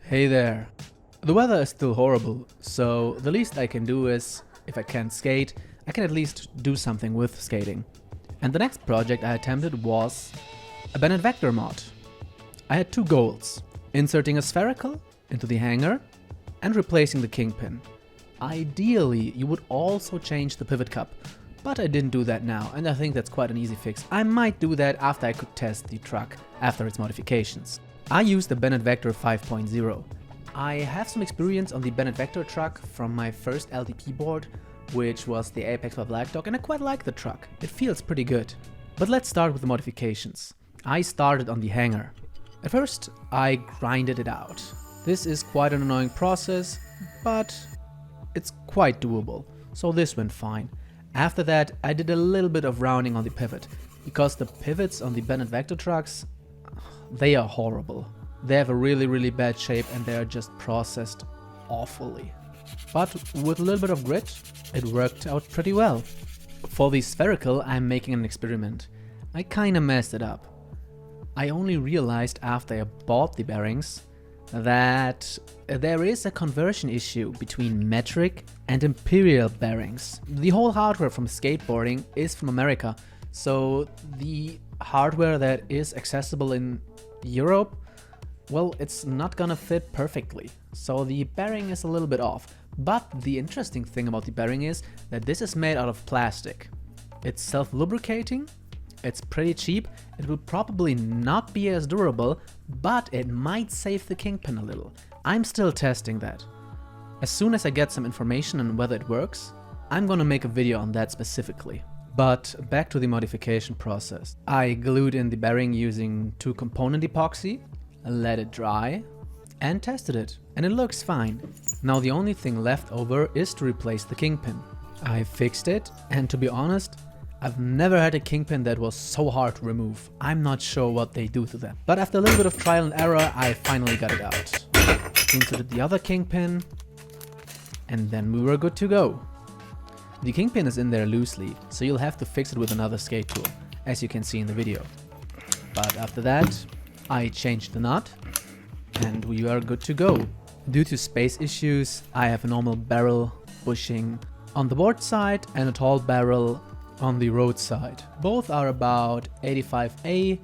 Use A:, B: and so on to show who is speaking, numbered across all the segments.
A: Hey there. The weather is still horrible, so the least I can do is, if I can't skate, I can at least do something with skating. And the next project I attempted was a Bennett vector mod. I had two goals: inserting a spherical into the hanger and replacing the kingpin. Ideally, you would also change the pivot cup, but I didn't do that now, and I think that's quite an easy fix. I might do that after I could test the truck after its modifications. I used the Bennett Vector 5.0. I have some experience on the Bennett Vector truck from my first LDP board, which was the Apex by Black Dog, and I quite like the truck. It feels pretty good. But let's start with the modifications. I started on the hanger. At first, I grinded it out. This is quite an annoying process, but it's quite doable, so this went fine. After that, I did a little bit of rounding on the pivot, because the pivots on the Bennett Vector trucks, they are horrible. They have a really bad shape and they are just processed awfully. But with a little bit of grit, it worked out pretty well. For the spherical, I'm making an experiment. I kinda messed it up. I only realized after I bought the bearings that there is a conversion issue between metric and imperial bearings. The whole hardware from skateboarding is from America, so the hardware that is accessible in Europe, well, it's not gonna fit perfectly. So the bearing is a little bit off. But the interesting thing about the bearing is that this is made out of plastic. It's self-lubricating, it's pretty cheap, it will probably not be as durable, but it might save the kingpin a little. I'm still testing that. As soon as I get some information on whether it works, I'm gonna make a video on that specifically. But back to the modification process. I glued in the bearing using 2-component epoxy, let it dry, and tested it, and it looks fine. Now the only thing left over is to replace the kingpin. I fixed it, and to be honest, I've never had a kingpin that was so hard to remove. I'm not sure what they do to them. But after a little bit of trial and error, I finally got it out. Inserted the other kingpin, and then we were good to go. The kingpin is in there loosely, so you'll have to fix it with another skate tool, as you can see in the video. But after that, I changed the nut, and we are good to go. Due to space issues, I have a normal barrel bushing on the board side and a tall barrel on the road side. Both are about 85A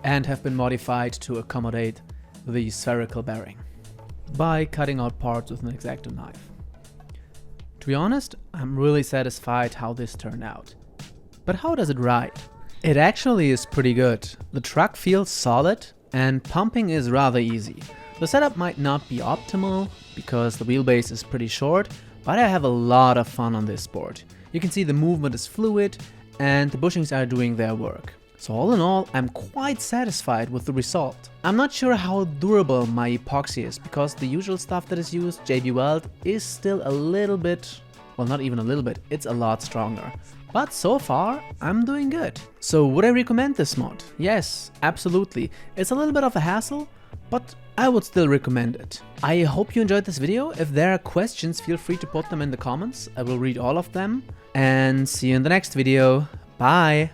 A: and have been modified to accommodate the spherical bearing by cutting out parts with an X-Acto knife. To be honest, I'm really satisfied how this turned out. But how does it ride? It actually is pretty good. The truck feels solid and pumping is rather easy. The setup might not be optimal because the wheelbase is pretty short, but I have a lot of fun on this board. You can see the movement is fluid and the bushings are doing their work. So all in all, I'm quite satisfied with the result. I'm not sure how durable my epoxy is, because the usual stuff that is used, JB Weld, is still a little bit, well, not even a little bit, it's a lot stronger. But so far, I'm doing good. So would I recommend this mod? Yes, absolutely. It's a little bit of a hassle, but I would still recommend it. I hope you enjoyed this video. If there are questions, feel free to put them in the comments. I will read all of them. And see you in the next video. Bye!